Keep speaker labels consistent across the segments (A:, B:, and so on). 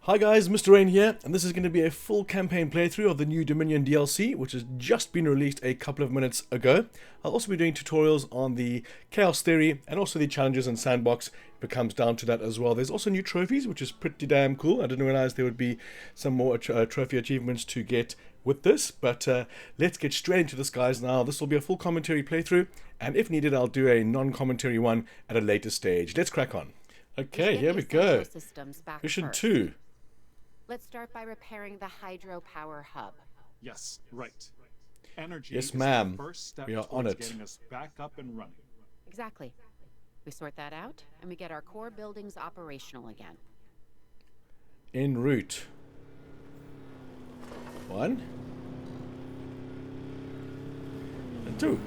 A: Hi guys, Mr. Rain here, and this is going to be a full campaign playthrough of the new Dominion DLC, which has just been released a couple of minutes ago. I'll also be doing tutorials on the Chaos Theory and also the challenges and sandbox. It comes down to that as well. There's also new trophies, which is pretty damn cool. I didn't realize there would be some more trophy achievements to get with this, but let's get straight into this, guys. Now, this will be a full commentary playthrough, and if needed, I'll do a non-commentary one at a later stage. Let's crack on. Okay, here we go. Mission 2.
B: Let's start by repairing the hydropower hub.
C: Yes, right. Energy
A: Yes,
C: is the
A: ma'am.
C: first step
A: We are on
C: towards
A: it.
C: getting us back up and running.
B: Exactly. We sort that out, and we get our core buildings operational again.
A: En route. 1 and 2.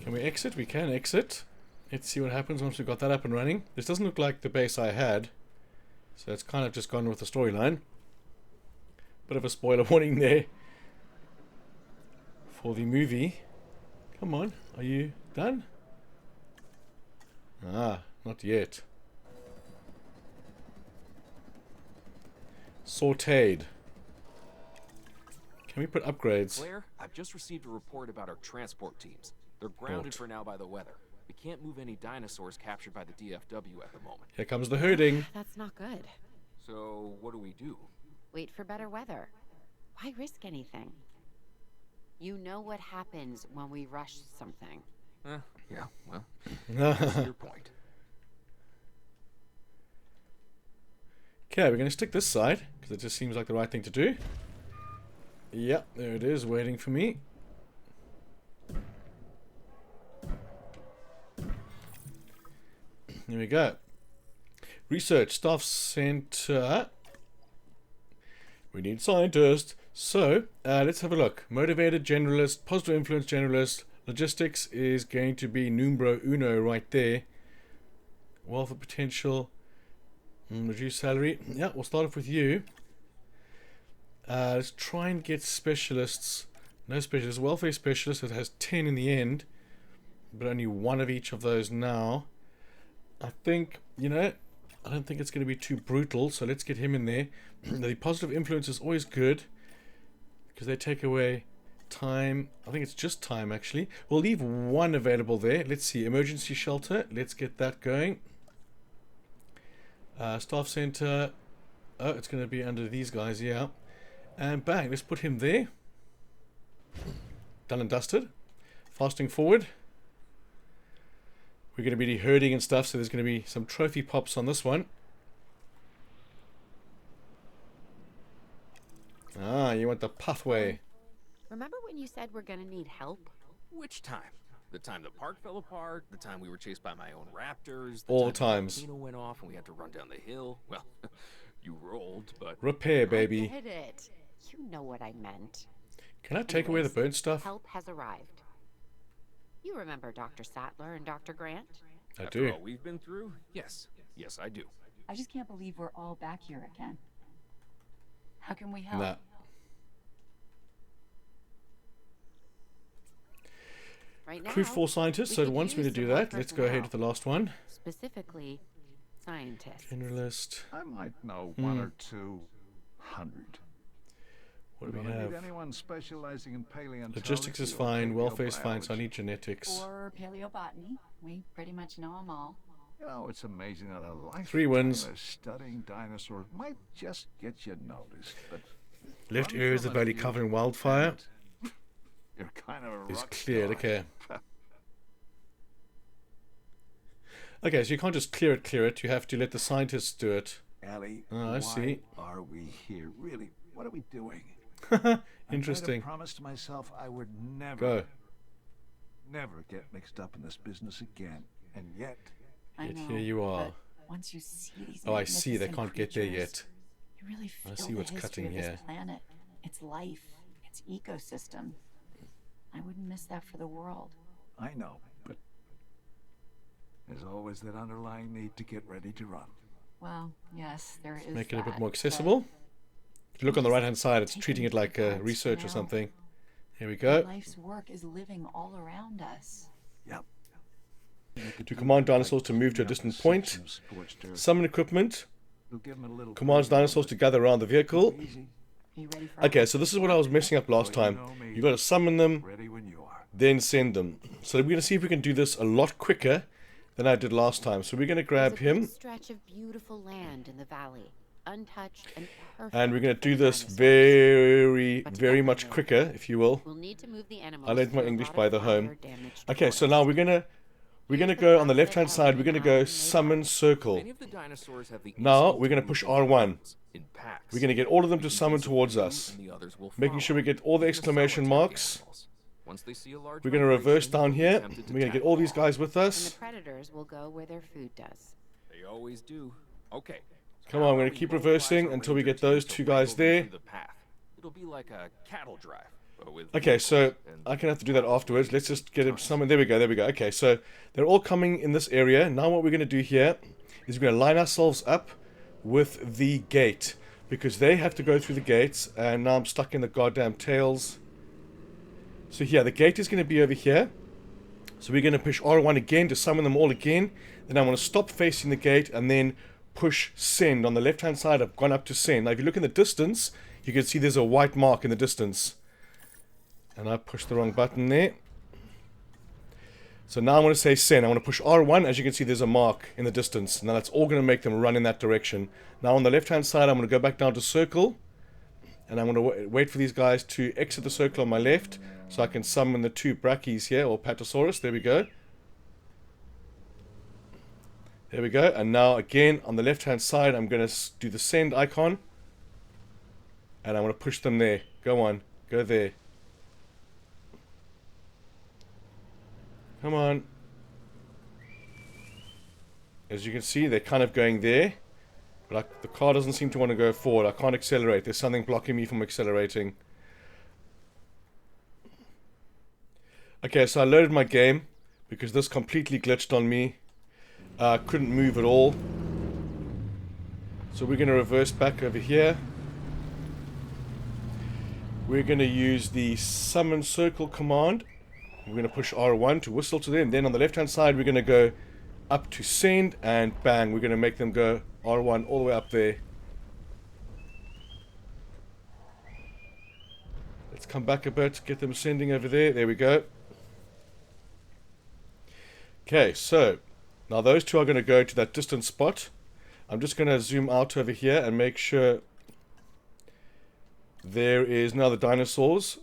A: Can we exit? We can exit. Let's see what happens once we've got that up and running. This doesn't look like the base I had, so it's kind of just gone with the storyline. Bit of a spoiler warning there for the movie. Come on, are you done? Ah, not yet. Sauteed. Can we put upgrades?
D: Claire, I've just received a report about our transport teams. They're grounded for now by the weather. We can't move any dinosaurs captured by the DFW at the moment.
A: Here comes the herding.
B: That's not good.
D: So, what do we do?
B: Wait for better weather. Why risk anything? You know what happens when we rush something.
D: Yeah, well, that's your point.
A: Okay, we're going to stick this side, because it just seems like the right thing to do. Yep, there it is, waiting for me. Here we go. Research, staff center. We need scientists. So, let's have a look. Motivated generalist, positive influence generalist. Logistics is going to be numero uno right there. Wealth of potential. Reduce salary. Yeah, we'll start off with you. Let's try and get specialists. No specialists. Welfare specialist. It has 10 in the end, but only one of each of those now. I think, you know, I don't think it's going to be too brutal, so let's get him in there. The positive influence is always good, because they take away time. I think it's just time, actually. We'll leave one available there. Let's see. Emergency shelter. Let's get that going. Staff center. Oh, it's going to be under these guys, yeah. And bang, let's put him there. Done and dusted. Fasting forward. We're going to be herding and stuff, so there's going to be some trophy pops on this one. Ah, you want the pathway.
B: Remember when you said we're gonna need help?
D: Which time? The time the park fell apart? The time we were chased by my own raptors?
A: All
D: time
A: times.
D: The volcano went off and we had to run down the hill? Well, you rolled, but...
A: Repair, baby.
B: I get it. You know what I meant.
A: Can I take away the burnt stuff?
B: Help has arrived. You remember Dr. Sattler and Dr. Grant?
A: I
D: After
A: do.
D: all we've been through? Yes. Yes, I do.
E: I just can't believe we're all back here again. How can we help?
A: Nah.
B: Right now,
A: Crew 4 scientists, so it
B: could
A: wants me to
B: use
A: do
B: some more
A: that. Let's go ahead with the last one.
B: Specifically, scientists.
A: Generalist.
F: I might know 1 or 200.
A: What do we
F: Don't need
A: have?
F: anyone specializing in paleontology.
A: Logistics is
F: or
A: fine. Welfare is fine, so I
F: paleobiology.
A: need genetics.
E: Or paleobotany. We pretty much know them all.
F: You know, it's amazing that a lifetime
A: 3 wins.
F: of studying dinosaurs might just get you noticed. But
A: Left
F: run
A: areas of
F: from
A: the valley
F: it,
A: covered in
F: you
A: wildfire.
F: can't. You're kind of a
A: Is
F: rock
A: cleared,
F: star.
A: okay. Okay, so you can't just clear it. You have to let the scientists do it.
F: Ellie,
A: Oh, I
F: why
A: see.
F: are we here? Really, what are we doing?
A: Interesting.
F: I promised myself I would
A: Go.
F: never get mixed up in this business again. And yet,
E: I
A: Yet
E: know.
A: here you are.
E: but Once you see these
A: Oh, I see. They
E: magnificent
A: can't get there
E: creatures,
A: yet.
E: You really feel
A: see
E: the
A: what's
E: history
A: cutting
E: of this
A: here.
E: planet, its life, its ecosystem. I wouldn't miss that for the world.
F: I know, but there's always that underlying need to get ready to run.
E: Well, yes, there is.
A: Make it a bit
E: that,
A: more
E: but
A: accessible. If you look on the right hand side, it's
E: Take
A: treating it
E: into
A: like
E: account
A: research or
E: now
A: something. Here we
E: that
A: go.
E: Life's work is living all around us.
F: Yep.
A: to command dinosaurs to move to a distant point. Summon equipment. Commands dinosaurs to gather around the vehicle.
E: Are you ready for
A: Okay, so this is what I was messing up last time. You got to summon them,
F: Ready when you are.
A: then send them. So we're going to see if we can do this a lot quicker than I did last time. So we're going to grab
B: There's a big
A: him,
B: stretch of beautiful land in the valley, untouched and perfect.
A: and we're going to
B: for
A: do
B: the
A: this
B: dinosaurs.
A: very,
B: But to
A: very
B: get
A: much
B: them there,
A: quicker, if you will.
B: We'll need to move the animals
A: I learned my
B: through a
A: English
B: lot
A: by
B: of
A: the home.
B: fire-damaged
A: Okay, so
B: forests.
A: now we're gonna
B: Here's the
A: go on the
B: path
A: left-hand
B: that
A: side. We're
B: Ellie
A: gonna
B: and
A: go
B: I made
A: summon circle.
D: Many of the dinosaurs have the
A: Now,
D: instinct
A: we're
D: to
A: gonna
D: move
A: push
D: in
A: R1.
D: groups, in packs.
A: We're gonna get all of them to
D: These
A: summon
D: will
A: towards
D: move
A: us,
D: and the others will
A: making
D: follow.
A: sure we get all the
D: Even the
A: exclamation
D: solitary
A: marks.
D: animals. Once they see a large
A: We're gonna reverse
D: migration,
A: down
D: they'll be
A: here.
D: tempted to
A: We're gonna get
D: tackle.
A: all these guys with
B: And
A: us.
B: the predators will go where their food does.
D: They always do. Okay.
A: Come on, we're gonna keep reversing until we get those two guys there.
D: The path. It'll be like a cattle drive, but with
A: Okay, so
D: vehicles and
A: I can have to do that afterwards. Let's just get him summoned. There we go, there we go. Okay, so they're all coming in this area. Now what we're gonna do here is we're gonna line ourselves up with the gate, because they have to go through the gates, and now I'm stuck in the goddamn tails. So here, the gate is going to be over here. So we're going to push R1 again to summon them all again. Then I want to stop facing the gate and then push send. On the left hand side, I've gone up to send. Now if you look in the distance, you can see there's a white mark in the distance. And I pushed the wrong button there. So now I want to say send. I want to push R1. As you can see, there's a mark in the distance. Now that's all going to make them run in that direction. Now on the left hand side, I'm going to go back down to circle. And I'm going to wait for these guys to exit the circle on my left, so I can summon the two brachys here, or Patasaurus. There we go. There we go. And now again, on the left hand side, I'm going to do the send icon. And I want to push them there. Go on. Go there. Come on. As you can see, they're kind of going there. But the car doesn't seem to want to go forward. I can't accelerate. There's something blocking me from accelerating. Okay, so I loaded my game because this completely glitched on me. Couldn't move at all. So we're going to reverse back over here. We're going to use the summon circle command. We're going to push R1 to whistle to them. Then on the left hand side, we're going to go up to send, and bang, we're going to make them go R1 all the way up there. Let's come back a bit, get them sending over there. There we go. Okay, so now those two are going to go to that distant spot. I'm just going to zoom out over here and make sure there is now the dinosaurs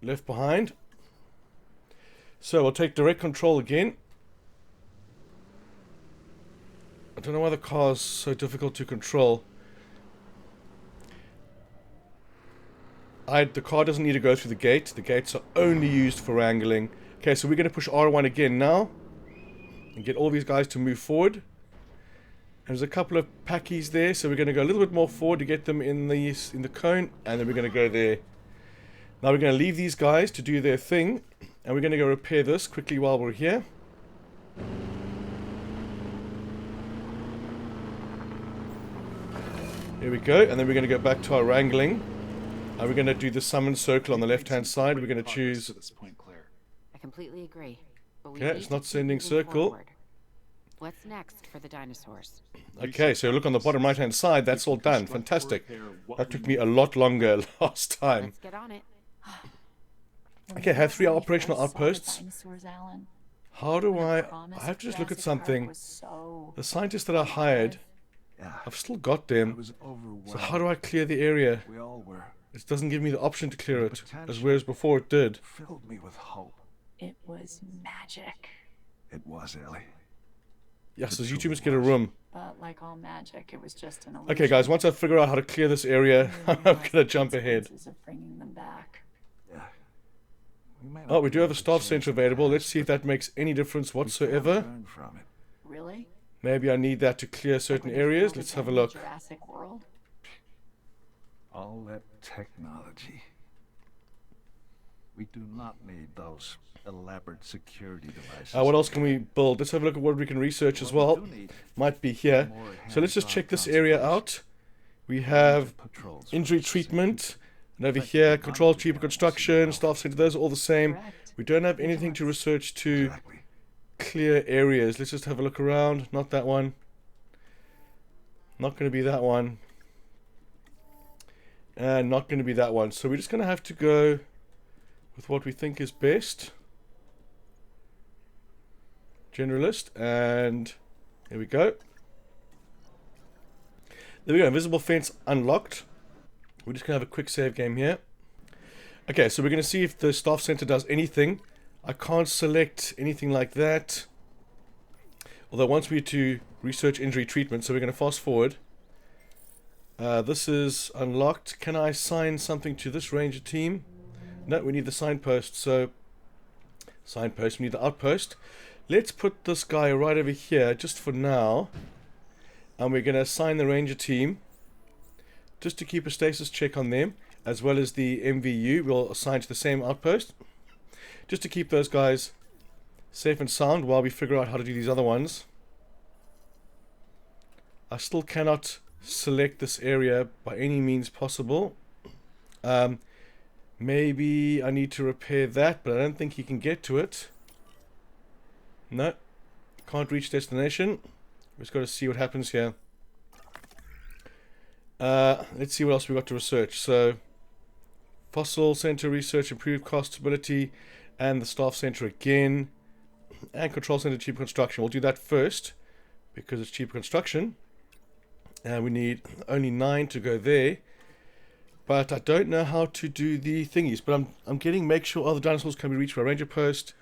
A: left behind. So we'll take direct control again. I don't know why the car is so difficult to control. The car doesn't need to go through the gate. The gates are only used for wrangling. Okay, so we're going to push R1 again now. And get all these guys to move forward. And there's a couple of packies there, so we're going to go a little bit more forward to get them in the cone. And then we're going to go there. Now we're going to leave these guys to do their thing. And we're going to go repair this quickly while we're here. Here we go, and then we're going to go back to our wrangling. And we're going to do the summon circle on the left-hand side. We're going to choose...
C: At this point, Claire.
B: I completely agree. But we
A: Okay,
B: need
A: it's
B: to
A: not
B: keep
A: sending
B: moving
A: circle.
B: forward. What's next for the dinosaurs?
A: Okay, so look on the bottom right-hand side. That's all done. Fantastic. That took me a lot longer last time.
B: Let's get on it.
A: Okay, I have 3 operational outposts.
E: Dinosaurs, Alan.
A: How do I...
E: Promise
A: I have to just look at
E: Jurassic
A: something.
E: Park was so
A: The scientists that I hired,
F: Yeah,
A: I've still got
F: I
A: them.
F: was overwhelmed.
A: So how do I clear the area?
F: We all were.
A: It doesn't give me the option to clear it,
F: Potential.
A: as whereas before it did.
F: Filled me with hope.
E: It was magic.
F: It was, Ellie.
A: Yes, so YouTubers get a room.
E: But like all magic, it was just an illusion.
A: Okay, guys, once I figure out how to clear this area, I'm gonna jump ahead.
E: Of bringing them back.
F: Yeah. May
A: Oh,
F: not
A: we
F: be
A: do have a
F: able to
A: staff
F: change
A: center
F: the
A: available.
F: past,
A: Let's see if that makes any difference
F: but we can
A: whatsoever.
F: learn from it.
E: Really?
A: Maybe I need that to clear certain
E: Like when they
A: areas.
E: found
A: Let's
E: it
A: have a
E: in
A: look.
E: Jurassic World.
F: All that technology. We do not need those elaborate security devices.
A: What else can we build? Let's have a look at what we can research as well. Might be here. So let's just check this area out. We have injury treatment. And over here, control, cheaper construction, staff center, those are all the same.
E: Correct.
A: We don't have anything to research to
F: Exactly.
A: clear areas. Let's just have a look around. Not that one. Not going to be that one. And not going to be that one. So we're just going to have to go with what we think is best. Generalist. And there we go. There we go. Invisible fence unlocked. We're just going to have a quick save game here. Okay, so we're going to see if the staff center does anything. I can't select anything like that. Although it wants me to research injury treatment, so we're going to fast forward. This is unlocked. Can I assign something to this ranger team? No, we need the signpost. So, signpost, we need the outpost. Let's put this guy right over here, just for now. And we're going to assign the ranger team, just to keep a stasis check on them, as well as the MVU. We'll assign to the same outpost, just to keep those guys safe and sound while we figure out how to do these other ones. I still cannot select this area by any means possible. Maybe I need to repair that, but I don't think he can get to it. No, can't reach destination. We've just got to see what happens here. Let's see what else we got to research. So, fossil center research, improved cost stability, and the staff center again, and control center cheaper construction. We'll do that first because it's cheaper construction, and we need only 9 to go there. But I don't know how to do the thingies. But I'm getting make sure all the dinosaurs can be reached by ranger post.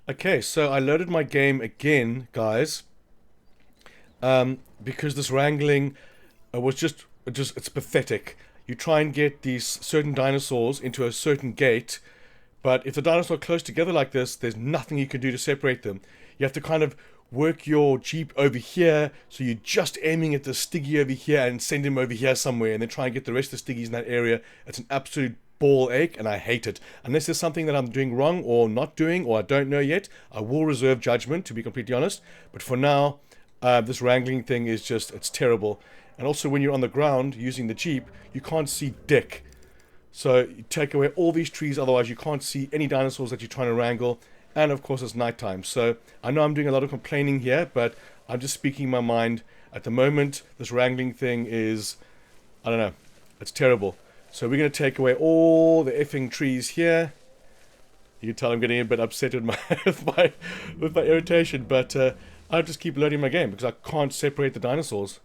A: Okay, so I loaded my game again, guys, because this wrangling was just it's pathetic. You try and get these certain dinosaurs into a certain gate, but if the dinosaurs are close together like this, there's nothing you can do to separate them. You have to kind of work your jeep over here, so you're just aiming at the stiggy over here and send him over here somewhere, and then try and get the rest of the stiggies in that area. It's an absolute ball ache, and I hate it. Unless there's something that I'm doing wrong or not doing, or I don't know yet, I will reserve judgment, to be completely honest. But for now, this wrangling thing is just, it's terrible. And also when you're on the ground using the jeep, you can't see dick. So you take away all these trees, otherwise you can't see any dinosaurs that you're trying to wrangle. And of course it's nighttime. So I know I'm doing a lot of complaining here, but I'm just speaking my mind. At the moment, this wrangling thing is, I don't know, it's terrible. So we're going to take away all the effing trees here. You can tell I'm getting a bit upset with my with my irritation, but I'll just keep loading my game because I can't separate the dinosaurs.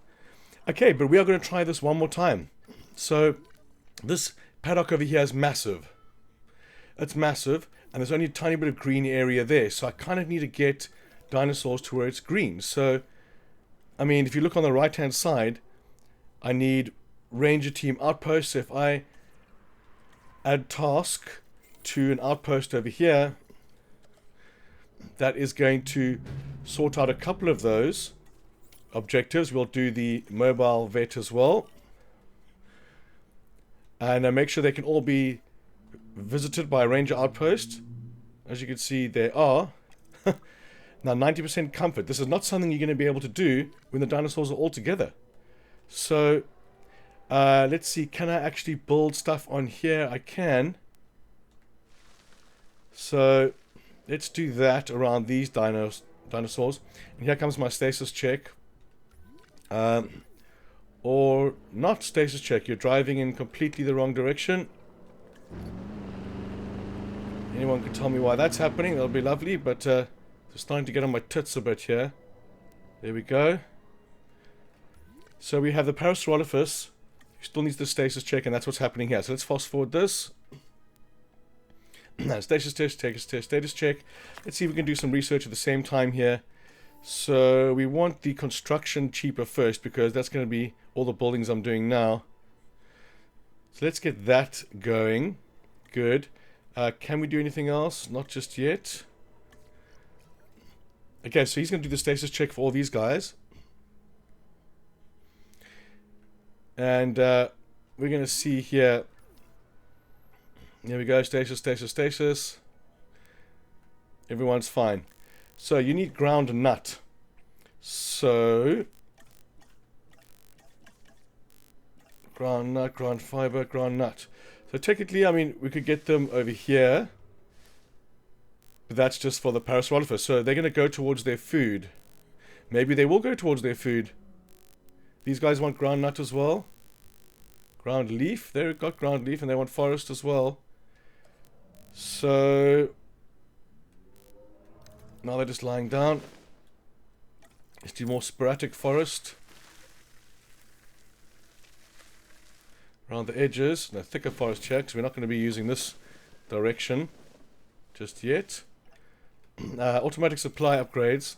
A: Okay, but we are going to try this one more time. So this paddock over here is massive. It's massive, and there's only a tiny bit of green area there. So I kind of need to get dinosaurs to where it's green. So, I mean, if you look on the right-hand side, I need ranger team outposts. So if I add task to an outpost over here, that is going to sort out a couple of those objectives. We'll do the mobile vet as well, and make sure they can all be visited by a ranger outpost. As you can see, there are. Now 90% comfort. This is not something you're going to be able to do when the dinosaurs are all together. So let's see, can I actually build stuff on here? I can. So let's do that around these dinosaurs. And here comes my stasis check. Or not stasis check. You're driving in completely the wrong direction. Anyone can tell me why that's happening? That'll be lovely. But it's starting to get on my tits a bit here. There we go. So we have the Parasaurolophus. Still needs the stasis check, and that's what's happening here. So let's fast forward this. Status test, status check. Let's see if we can do some research at the same time here. So we want the construction cheaper first, because that's going to be all the buildings I'm doing now. So let's get that going. Good. Can we do anything else? Not just yet. Okay, so he's going to do the status check for all these guys. And we're going to see here. There we go, stasis. Everyone's fine. So you need ground nut. So ground nut, ground fiber, ground nut. So technically, I mean, we could get them over here. But that's just for the Parasaurolophers. So they're going to go towards their food. Maybe they will go towards their food. These guys want ground nut as well. Ground leaf. They've got ground leaf and they want forest as well. So now they're just lying down. Let's do more sporadic forest. Around the edges. No, thicker forest here, because we're not going to be using this direction just yet. Automatic supply upgrades.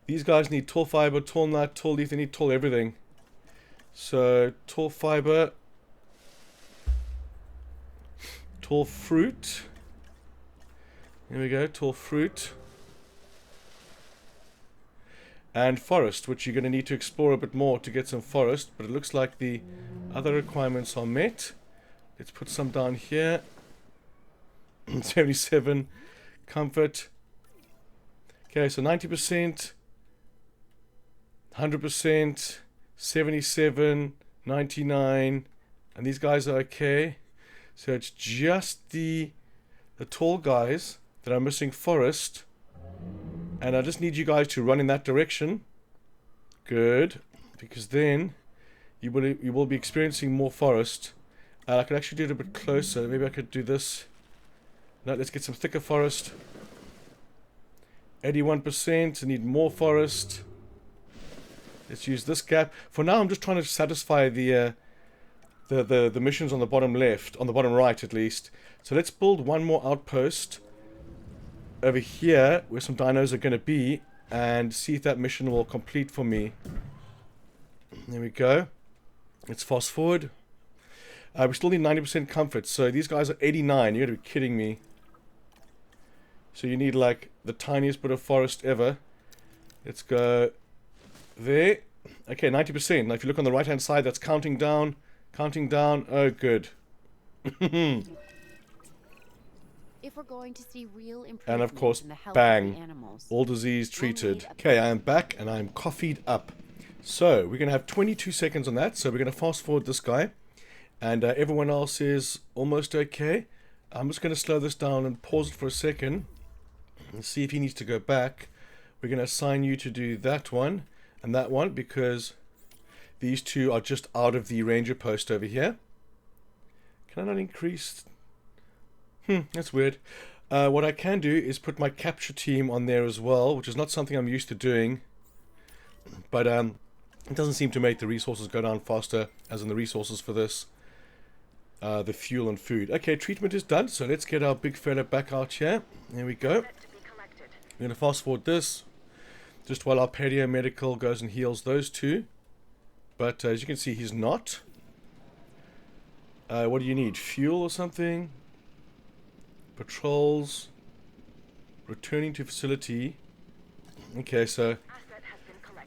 A: These guys need tall fiber, tall nut, tall leaf. They need tall everything. So tall fiber, tall fruit. Here we go, tall fruit. And forest, which you're going to need to explore a bit more to get some forest. But it looks like the other requirements are met. Let's put some down here. 77 comfort. Okay, so 90%, 100%, 77, 99, and these guys are okay. So it's just the tall guys that are missing forest, and I just need you guys to run in that direction. Good, because then you will be experiencing more forest. I could actually do it a bit closer. Maybe I could do this. No, let's get some thicker forest. 81%. I need more forest. Let's use this gap. For now, I'm just trying to satisfy the missions on the bottom left, on the bottom right at least. So let's build one more outpost over here where some dinos are going to be, and see if that mission will complete for me. There we go. Let's fast forward. We still need 90% comfort, so these guys are 89. You're going to be kidding me. So you need like the tiniest bit of forest ever. Let's go there. Okay, 90%. Now if you look on the right hand side, that's counting down. Counting down. Oh, good.
B: If we're going to see real improvement
A: And of course,
B: in the health
A: bang.
B: of the animals,
A: All disease treated. Okay, I am back and I'm coffeed up. So we're going to have 22 seconds on that. So we're going to fast forward this guy. And everyone else is almost okay. I'm just going to slow this down and pause it for a second. And see if he needs to go back. We're going to assign you to do that one and that one, because these two are just out of the ranger post over here. Can I not increase? That's weird. What I can do is put my capture team on there as well, which is not something I'm used to doing. But it doesn't seem to make the resources go down faster, as in the resources for this. The fuel and food. Okay, treatment is done, so let's get our big fella back out here. There we go. We're going to fast forward this, just while our medical goes and heals those two. But as you can see, he's not. What do you need? Fuel or something? Patrols. Returning to facility. Okay, so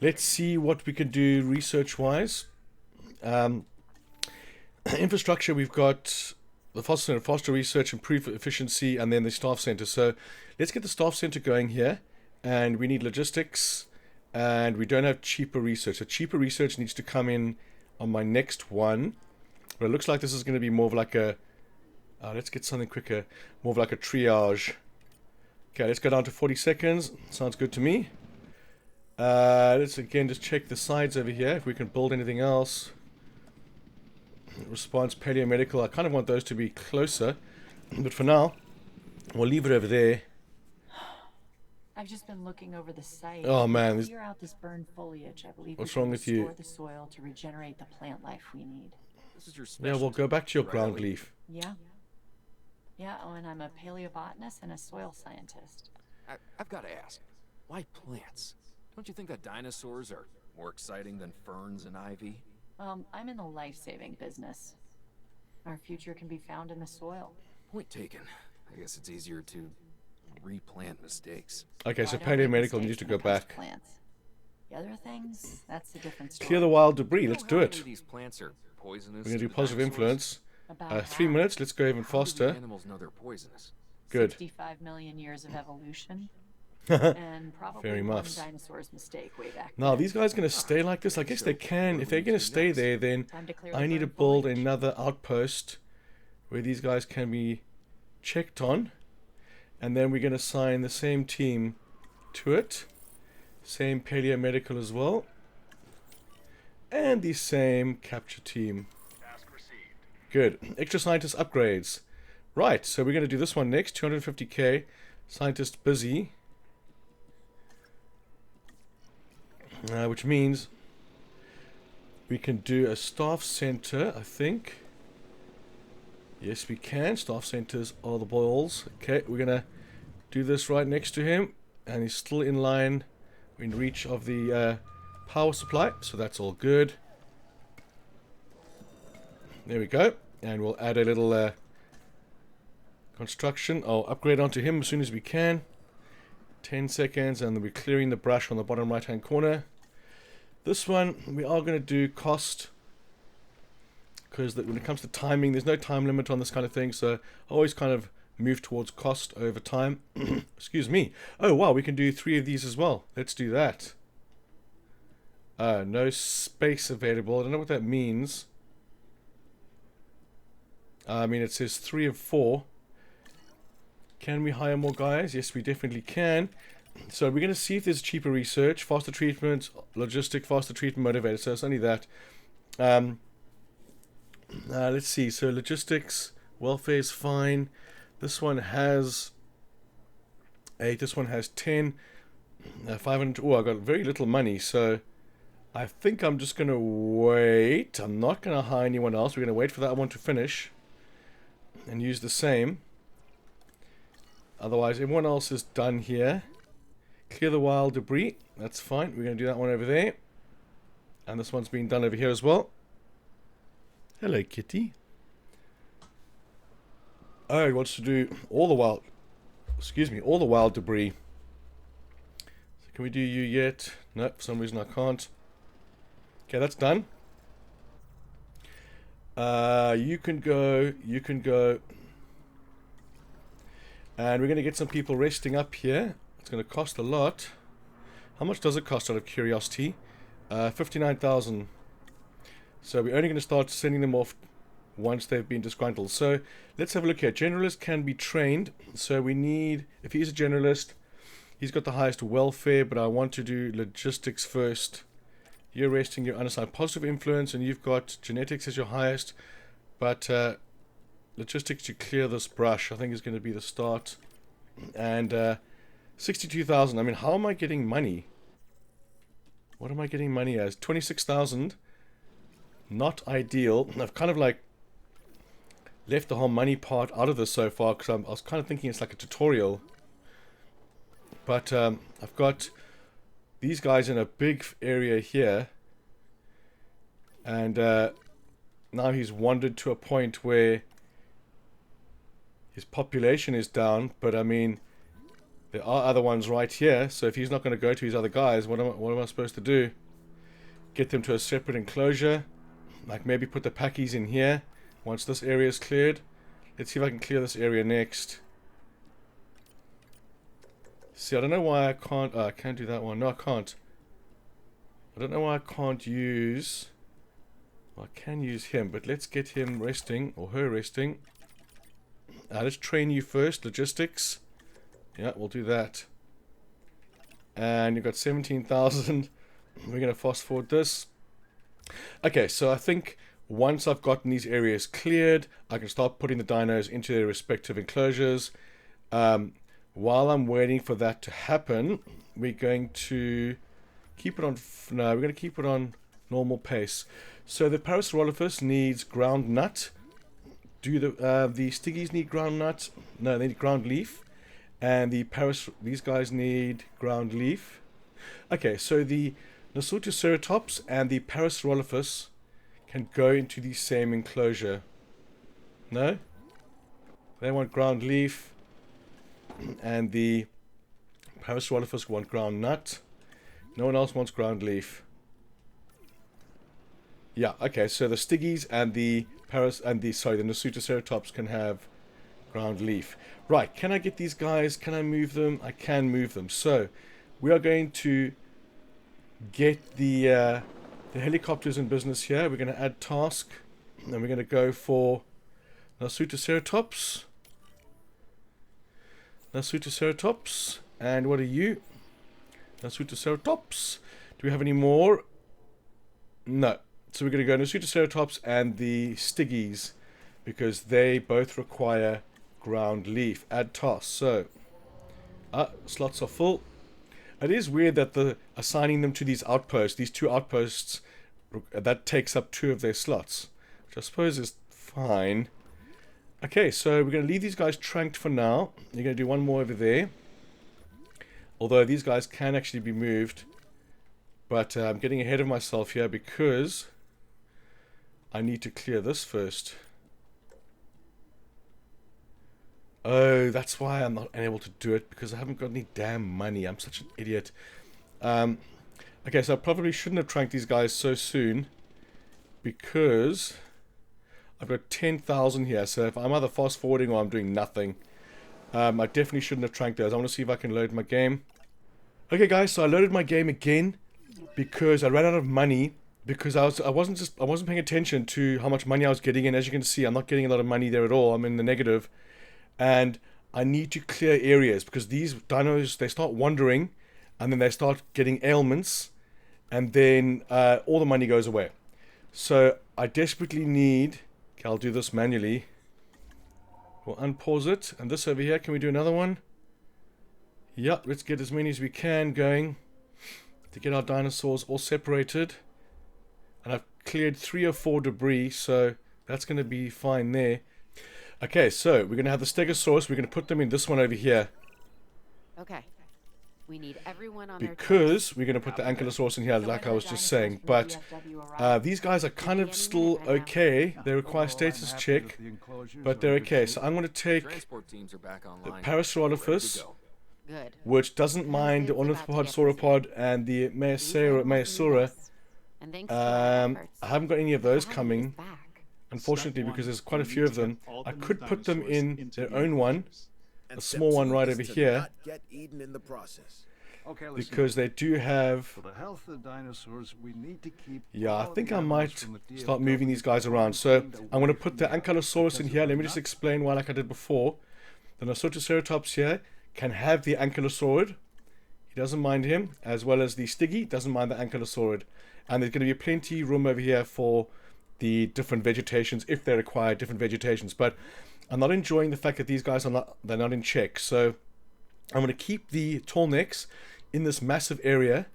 A: let's see what we can do research-wise. Infrastructure, we've got the Foster Center, Foster Research, Improve Efficiency, and then the Staff Center. So let's get the Staff Center going here. And we need logistics, and we don't have cheaper research. So cheaper research needs to come in on my next one. But it looks like this is going to be more of like a... let's get something quicker. More of like a triage. Okay, let's go down to 40 seconds. Sounds good to me. Let's again just check the sides over here, if we can build anything else. Response, paleomedical. I kind of want those to be closer. But for now, we'll leave it over there.
E: I've just been looking over the site.
A: Oh man,
E: To clear out this burned foliage, I believe
A: What's
E: we
A: wrong
E: can
A: with you?
E: restore the soil to regenerate the plant life we need.
D: This is your
A: Yeah,
D: specialty.
A: we'll go back to your
D: right,
A: ground
D: Ellie?
A: leaf.
E: Yeah. Yeah, oh, and I'm a paleobotanist and a soil scientist.
D: I've got to ask, why plants? Don't you think that dinosaurs are more exciting than ferns and ivy?
E: I'm in the life-saving business. Our future can be found in the soil.
D: Point taken. I guess it's easier to replant mistakes.
A: Okay, so
E: I don't make
A: paleomedical
E: mistakes
A: needs to
E: when
A: go
E: it comes to
A: back.
E: plants. The other things, that's a different story.
A: Clear the wild debris.
D: You know
A: Let's
D: how
A: do
D: many
A: it.
D: of these plants are poisonous.
A: We're going to do
D: the
A: positive
D: dinosaurs?
A: influence.
E: About
A: 3
E: half.
A: minutes. Let's go even
D: How do the
A: faster.
D: animals know they're poisonous?
A: Good.
E: 65 million years of evolution. And probably
A: Very
E: one
A: much.
E: dinosaur's mistake way back
A: Now,
E: then.
A: these guys going to stay like this? I guess they can. If they're going to stay there, then
E: Time to clear
A: I
E: the
A: need to
E: burned
A: build
E: foliage.
A: another outpost where these guys can be checked on. And then we're going to assign the same team to it. Same paleomedical as well. And the same capture team. Good. Extra scientist upgrades. Right, so we're going to do this one next. 250k. Scientist busy. Which means we can do a staff center, I think. Yes, we can. Staff centers are the balls. Okay, we're going to do this right next to him. And he's still in line, in reach of the power supply. So that's all good. There we go. And we'll add a little construction. I'll upgrade onto him as soon as we can. 10 seconds, and then we're clearing the brush on the bottom right hand corner. This one we are going to do cost, because when it comes to timing, there's no time limit on this kind of thing, so I always kind of move towards cost over time. Excuse me. Oh wow, we can do 3 of these as well. Let's do that. No space available. I don't know what that means. I mean, it says 3 of 4. Can we hire more guys? Yes, we definitely can. So we're going to see if there's cheaper research, faster treatment, logistic, faster treatment, motivator. So it's only that. Let's see. So logistics, welfare is fine. This one has 8. This one has 10. 500. Oh, I got very little money. So I think I'm just going to wait. I'm not going to hire anyone else. We're going to wait for that one to finish and use the same. Otherwise, everyone else is done here. Clear the wild debris. That's fine. We're going to do that one over there. And this one's being done over here as well. Hello, kitty. Oh, he wants to do all the wild... Excuse me, all the wild debris. So can we do you yet? No, for some reason I can't. Okay, that's done. You can go. You can go. And we're going to get some people resting up here. It's going to cost a lot. How much does it cost out of curiosity? 59,000. So we're only going to start sending them off once they've been disgruntled. So let's have a look here. Generalist can be trained. So we need, if he's a generalist, he's got the highest welfare, but I want to do logistics first. You're resting your unassigned positive influence, and you've got genetics as your highest, but logistics to clear this brush, I think, is going to be the start. And 62,000. I mean, how am I getting money? What am I getting money as? 26,000. Not ideal. I've kind of like left the whole money part out of this so far, because I was kind of thinking it's like a tutorial. But I've got these guys in a big area here, and now he's wandered to a point where his population is down, but I mean, there are other ones right here, so if he's not going to go to his other guys, what am I supposed to do? Get them to a separate enclosure? Like maybe put the packies in here once this area is cleared. Let's see if I can clear this area next. See, I don't know why I can't... I can't do that one. No, I can't. I don't know why I can't use... Well, I can use him, but let's get him resting, or her resting. Let's train you first. Logistics. Yeah, we'll do that. And you've got 17,000. We're going to fast forward this. Okay, so I think once I've gotten these areas cleared, I can start putting the dinos into their respective enclosures. While I'm waiting for that to happen, we're going to keep it on... No, we're going to keep it on normal pace. So the Parasaurolophus needs ground nut. Do the Stiggies need ground nut? No, they need ground leaf. And these guys need ground leaf. Okay, so the Nosotoceratops and the Parasaurolophus can go into the same enclosure. No? They want ground leaf. And the Parasaurolophus want ground nut. No one else wants ground leaf. Yeah, okay, so the Stiggies and the Nosotoceratops can have ground leaf. Right, can I get these guys? Can I move them? I can move them. So we are going to get the helicopters in business here. We're going to add task, and we're going to go for Nosotoceratops. Nasutoceratops. And what are you? Nasutoceratops. Do we have any more? No. So we're going to go Nasutoceratops and the Stiggies, because they both require ground leaf. Add task. So, slots are full. It is weird that the assigning them to these outposts, these 2 outposts, that takes up 2 of their slots, which I suppose is fine. Okay, so we're going to leave these guys tranked for now. You're going to do one more over there. Although these guys can actually be moved. But I'm getting ahead of myself here because I need to clear this first. Oh, that's why I'm not able to do it, because I haven't got any damn money. I'm such an idiot. Okay, so I probably shouldn't have tranked these guys so soon, because I've got 10,000 here. So if I'm either fast forwarding or I'm doing nothing, I definitely shouldn't have tranked those. I want to see if I can load my game. Okay, guys, so I loaded my game again because I ran out of money. Because I wasn't paying attention to how much money I was getting in. As you can see, I'm not getting a lot of money there at all. I'm in the negative. And I need to clear areas because these dinos, they start wandering and then they start getting ailments and then all the money goes away. So I desperately need... Okay, I'll do this manually. We'll unpause it. And this over here, can we do another one? Yep, let's get as many as we can going to get our dinosaurs all separated. And I've cleared 3 or 4 debris, so that's going to be fine there. Okay, so we're going to have the Stegosaurus. We're going to put them in this one over here.
B: Okay. We need everyone on
A: because we're going to put the Ankylosaurus in here, like I was just saying. But these guys are kind of still okay. They require status check, but they're okay. So I'm going to take the Parasaurolophus, which doesn't mind the Ornithopod, Sauropod, and the Maiasaura. I haven't got any of those coming, unfortunately, because there's quite a few of them. I could put them in their own one, a small one right over here, because they do have...
F: For the health of dinosaurs, we need to keep...
A: Yeah, I think I might start moving these guys around. So I'm going to put the Ankylosaurus in here. Let me just explain why, like I did before. The Nasutoceratops here can have the Ankylosaurid. He doesn't mind him, as well as the Stiggy doesn't mind the Ankylosaurid. And there's going to be plenty room over here for the different vegetations, if they require different vegetations. But I'm not enjoying the fact that these guys are they're not in check. So I'm going to keep the tall necks in this massive area,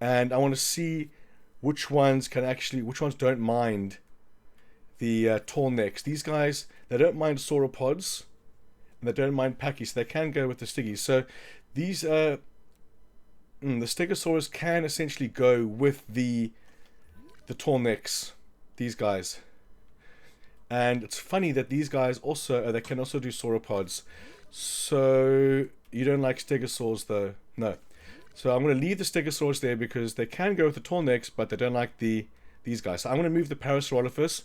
A: and I want to see which ones don't mind the tall necks. These guys, they don't mind sauropods, and they don't mind pachy, so they can go with the Stiggies. So these the Stegosaurus can essentially go with the tall necks, these guys. And it's funny that these guys also, they can also do sauropods. So you don't like Stegosaurs though? No. So I'm going to leave the Stegosaurus there because they can go with the tall necks, but they don't like these guys. So I'm going to move the Parasaurolophus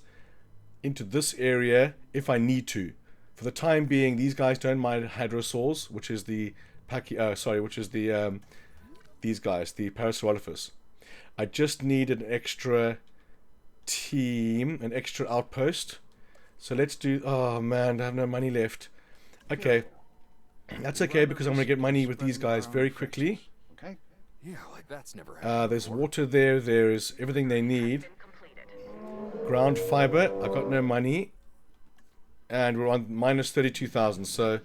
A: into this area if I need to. For the time being, these guys don't mind Hadrosaurs, which is the these guys, the Parasaurolophus. I just need an extra team, an extra outpost. So let's do... Oh man, I have no money left. Okay. That's okay because I'm going to get money with these guys very quickly.
F: Okay.
D: Yeah, like that's never happened.
A: There's water there. There is everything they need. Ground fiber. I've got no money. And we're on minus 32,000. So,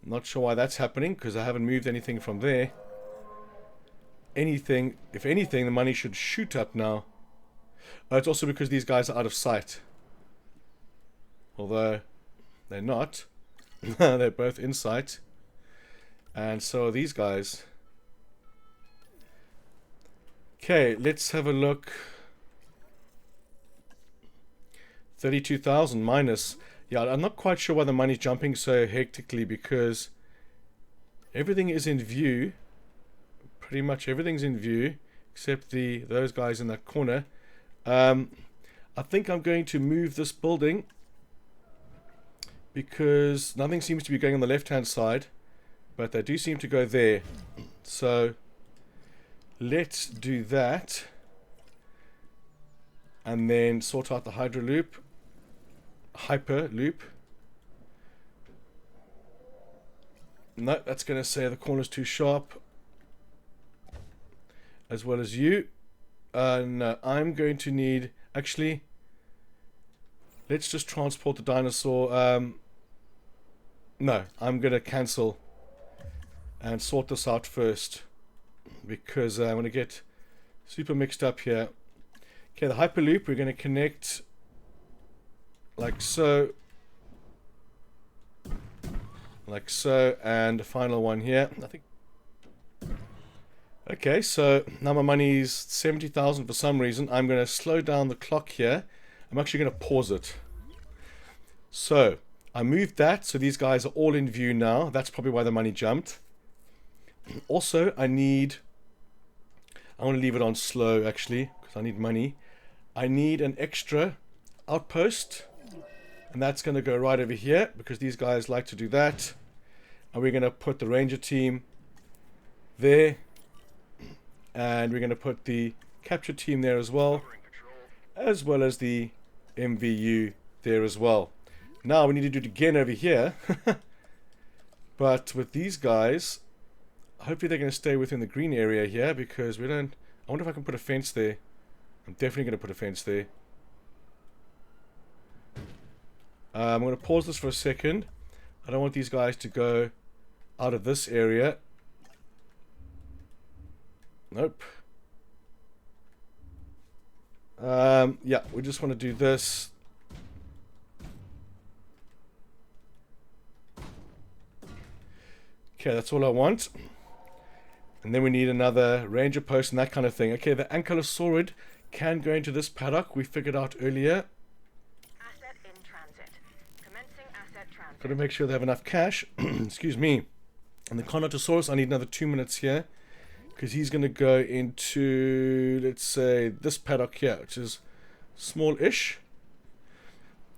A: not sure why that's happening because I haven't moved anything from there. If anything, the money should shoot up now. It's also because these guys are out of sight. Although, they're not. They're both in sight. And so are these guys. Okay, let's have a look. 32,000 minus. Yeah, I'm not quite sure why the money's jumping so hectically because everything is in view. Pretty much everything's in view except those guys in that corner. I think I'm going to move this building because nothing seems to be going on the left hand side, but they do seem to go there. So let's do that and then sort out the hyper loop. No, that's going to say the corner's too sharp. As well as you. No, I'm going to need... Actually, let's just transport the dinosaur. No, I'm going to cancel and sort this out first. Because I'm going to get super mixed up here. Okay, the Hyperloop, we're going to connect like so. Like so, and the final one here. I think. Okay, so now my money's 70,000 for some reason. I'm going to slow down the clock here. I'm actually going to pause it. So, I moved that, so these guys are all in view now. That's probably why the money jumped. Also, I want to leave it on slow, actually, because I need money. I need an extra outpost. And that's going to go right over here, because these guys like to do that. And we're going to put the ranger team there. And we're going to put the capture team there as well as the MVU there as well. Now we need to do it again over here. But with these guys, hopefully they're going to stay within the green area here, because we don't... I wonder if I can put a fence there. I'm definitely going to put a fence there. I'm going to pause this for a second. I don't want these guys to go out of this area. Nope. Yeah, we just want to do this. Okay, that's all I want. And then we need another ranger post and that kind of thing. Okay, the ankylosaurid can go into this paddock. We figured out earlier.
G: Asset in transit. Commencing asset transit.
A: Got to make sure they have enough cash. Excuse me. And the Carnotaurus, I need another 2 minutes here. Because he's going to go into, let's say, this paddock here, which is small-ish.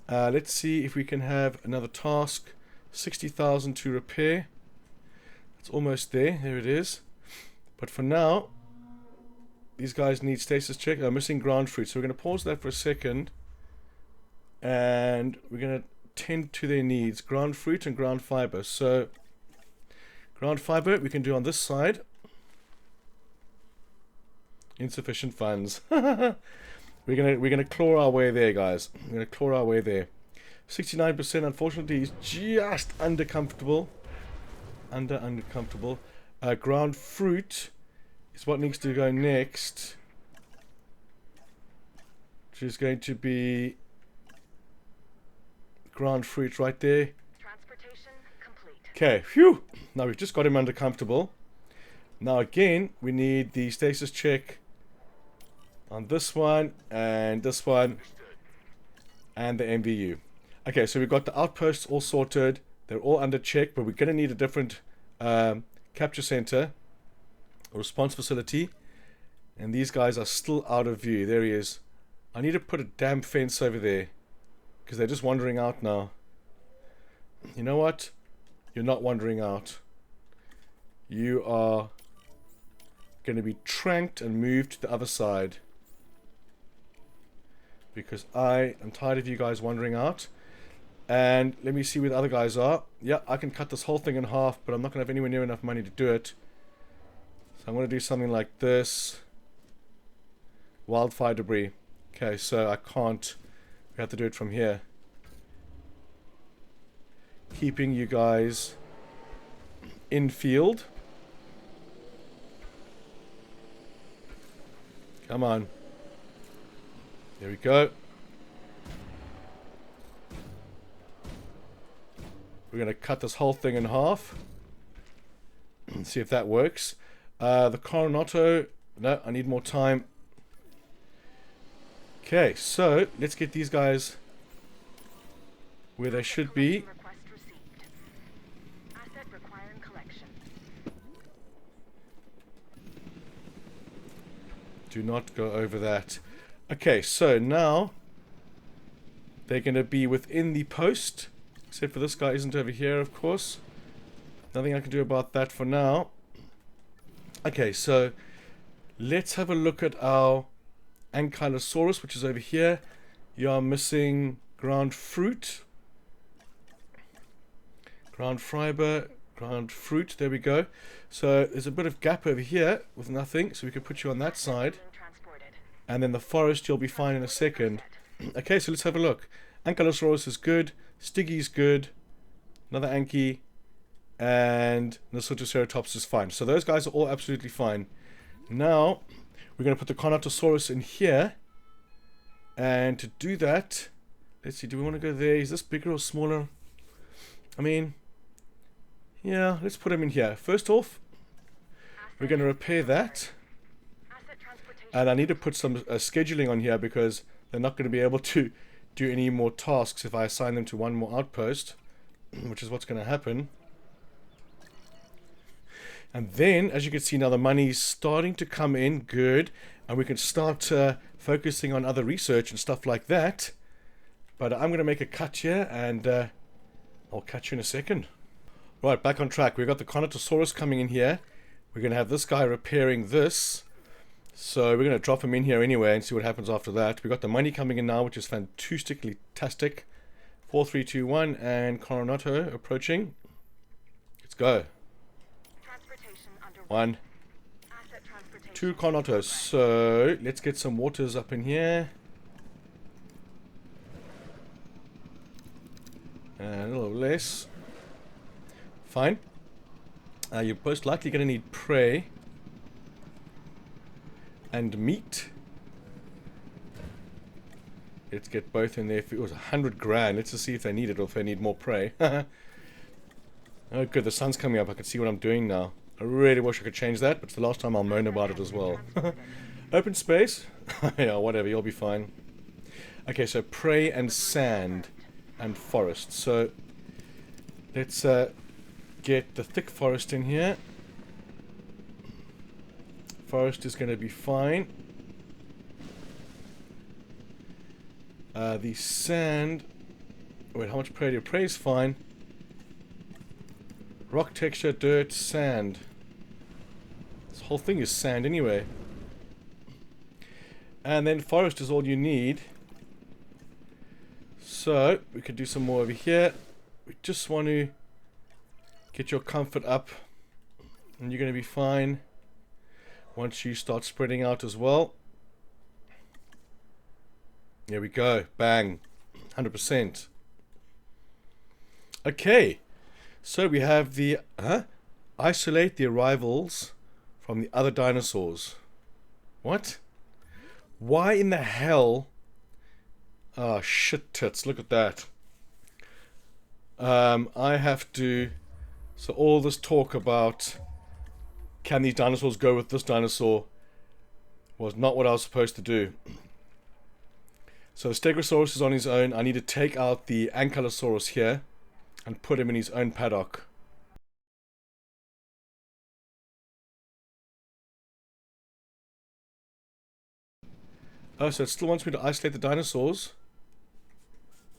A: Let's see if we can have another task. 60,000 to repair. It's almost there. There it is. But for now, these guys need stasis check. They're missing ground fruit. So we're going to pause that for a second. And we're going to tend to their needs. Ground fruit and ground fiber. So, ground fiber we can do on this side. Insufficient funds. We're gonna claw our way there, guys. We're gonna claw our way there. 69%. Unfortunately, is just under comfortable. Under comfortable. Ground fruit is what needs to go next, which is going to be ground fruit right there.
G: Transportation complete.
A: Okay. Phew. Now we've just got him under comfortable. Now again, we need the stasis check on this one, and this one, and the MVU. Okay, so we've got the outposts all sorted. They're all under check, but we're going to need a different capture center, or response facility. And these guys are still out of view. There he is. I need to put a damn fence over there, because they're just wandering out now. You know what? You're not wandering out. You are going to be tranked and moved to the other side. Because I am tired of you guys wandering out. And let me see where the other guys are. Yeah, I can cut this whole thing in half, but I'm not going to have anywhere near enough money to do it. So I'm going to do something like this. Wildfire debris. Okay, so I can't. We have to do it from here. Keeping you guys in field. Come on. There we go. We're going to cut this whole thing in half. See if that works. The Coronado. No, I need more time. Okay, so let's get these guys where they should be.
G: Request received. Asset requiring collection.
A: Do not go over that. Okay, so now they're going to be within the post. Except for this guy isn't over here, of course. Nothing I can do about that for now. Okay, so let's have a look at our Ankylosaurus, which is over here. You are missing ground fruit, ground fiber, Ground fruit, there we go. So there's a bit of gap over here with nothing, so we can put you on that side.
G: Being transported.
A: And then the forest, you'll be fine in a second. Okay, so let's have a look. Ankylosaurus is good. Stiggy's good. Another Anky. And Triceratops is fine. So those guys are all absolutely fine. Now, we're going to put the Carnotaurus in here. And to do that, let's see, do we want to go there? Is this bigger or smaller? I mean, yeah, let's put him in here. First off, we're going to repair that.
G: Asset transportation.
A: And I need to put some scheduling on here because they're not going to be able to do any more tasks if I assign them to one more outpost, which is what's going to happen. And then, as you can see now, the money's starting to come in, good, and we can start focusing on other research and stuff like that. But I'm going to make a cut here, and I'll catch you in a second. Right, back on track. We've got the Carnotaurus coming in here. We're going to have this guy repairing this. So we're going to drop him in here anyway and see what happens after that. We've got the money coming in now, which is fantastically tastic. 4, 3, 2, 1, and Coronato approaching. Let's go.
G: Transportation underway.
A: 1,
G: Asset transportation.
A: 2 Coronatos. So let's get some waters up in here. And a little less. Fine. You're most likely going to need prey. And meat. Let's get both in there. If it was 100 grand, let's just see if they need it or if they need more prey. Oh good, the sun's coming up. I can see what I'm doing now. I really wish I could change that, but it's the last time I'll moan about it as well. Open space. Yeah, whatever, you'll be fine. Okay, so prey and sand and forest. So let's get the thick forest in here. Forest is going to be fine. The sand... Wait, how much prey do you? Prey is fine. Rock texture, dirt, sand. This whole thing is sand anyway. And then forest is all you need. So, we could do some more over here. We just want to get your comfort up. And you're going to be fine. Once you start spreading out as well. There we go. Bang. 100%. Okay. So we have the... isolate the arrivals from the other dinosaurs. What? Why in the hell... Oh, shit tits. Look at that. I have to... So all this talk about... Can these dinosaurs go with this dinosaur? Was not what I was supposed to do. So the Stegosaurus is on his own. I need to take out the Ankylosaurus here and put him in his own paddock. Oh, so it still wants me to isolate the dinosaurs.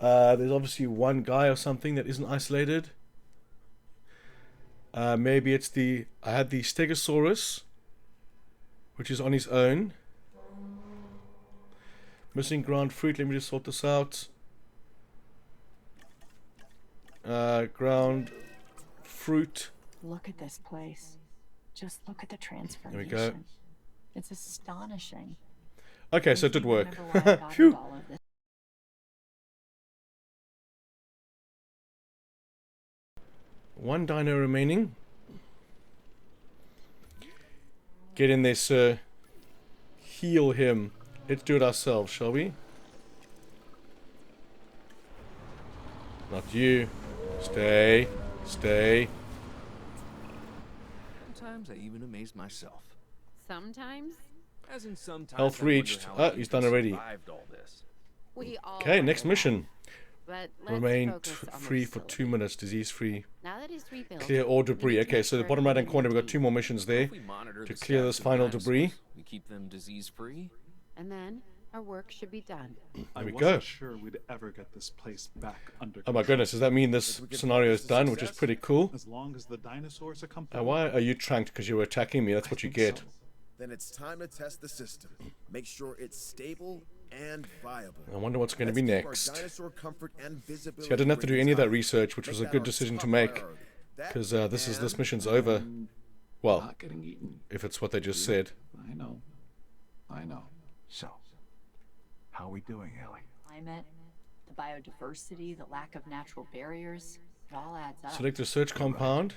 A: There's obviously one guy or something that isn't isolated. Maybe it's the... I had the Stegosaurus, which is on his own. Missing ground fruit. Let me just sort this out. Ground fruit.
E: Look at this place. Just look at the transformation.
A: There we go.
E: It's astonishing.
A: Okay, so it did work.
E: Remember why I got
A: Phew.
E: all of this.
A: One dino remaining. Get in there, sir. Heal him. Let's do it ourselves, shall we? Not you. Stay. Stay.
D: Sometimes I even amaze myself.
B: Sometimes
D: As in sometimes
A: Health
D: I wonder
A: reached.
D: how
A: Ah,
D: I
A: he's
D: even
A: done already.
D: survived all this.
B: we all.
A: Okay, next
B: wonder that.
A: mission.
B: But let's
A: Remain
B: focus on the
A: free for 2
B: facility.
A: minutes. Disease free.
B: Now that it's rebuilt,
A: Clear all
B: we
A: debris.
B: need to
A: Okay,
B: make
A: so the
B: sure
A: bottom right hand
B: everything
A: corner,
B: is
A: we've got 2 more missions there.
D: If we monitor
A: to
D: the
A: clear
D: stats
A: this
D: of
A: final
D: dinosaurs,
A: debris.
D: We keep them disease free.
B: and then our work should be done.
C: I
A: we
C: wasn't
A: go.
C: sure we'd ever get this place back under
A: Oh my
C: control.
A: goodness, does that mean this scenario is done, which is pretty cool?
C: As long as the dinosaurs accompany.
A: Why are you tranked? Because you were attacking me. That's what you get.
H: Then it's time to test the system. Make sure it's stable and viable.
A: I wonder what's going to be
H: Let's keep
A: next.
H: our dinosaur comfort and visibility
A: See, I didn't have to do any of that
H: ratings
A: research, which
H: high.
A: was
H: Make
A: a
H: that
A: good
H: our
A: decision to
H: top
A: make.
H: priority. That
A: because this
H: and
A: mission's over. Well,
C: Not getting eaten.
A: if it's what they just said.
C: I know. I know.
F: So, how are we doing, Ellie?
E: Climate, the biodiversity, the lack of natural barriers, it all adds up.
A: Select research compound,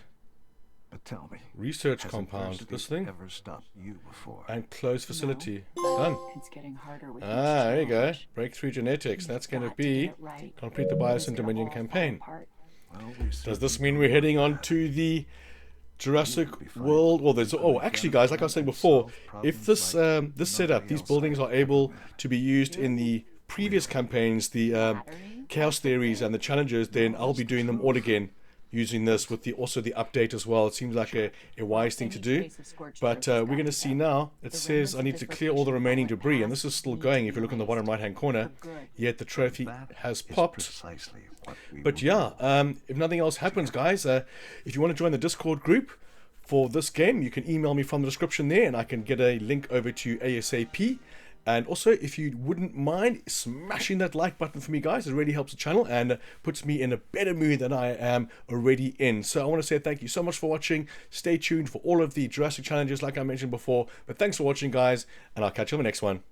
F: But tell me,
A: research
F: has
A: compound,
F: adversity
A: this thing,
F: ever stopped you before?
A: and close facility.
E: No,
A: Done.
E: it's getting harder with each
A: Ah, there you go.
E: challenge.
A: Breakthrough genetics. That's going to
E: Got get
A: be
E: it right.
A: complete the
E: It's
A: Bison
E: gonna
A: Dominion
E: all fall
A: campaign.
E: apart.
F: Well,
A: Does this mean we're heading on to the Jurassic World? Well, there's actually, guys, like I was saying before, if this this setup, these buildings are able to be used in the previous campaigns, the Chaos Theories and the challenges, then I'll be doing them all again using this with the also the update as well. It seems like a wise thing to do. But we're going to see now, it says I need to clear all the remaining debris, and this is still going if you look in the bottom right hand corner, yet the trophy has popped.
F: Precisely what we
A: But
F: will
A: yeah, if nothing else happens, guys, if you want to join the Discord group for this game, you can email me from the description there, and I can get a link over to you ASAP. And also, if you wouldn't mind smashing that like button for me, guys, it really helps the channel and puts me in a better mood than I am already in. So I want to say thank you so much for watching. Stay tuned for all of the Jurassic challenges like I mentioned before. But thanks for watching, guys, and I'll catch you on the next one.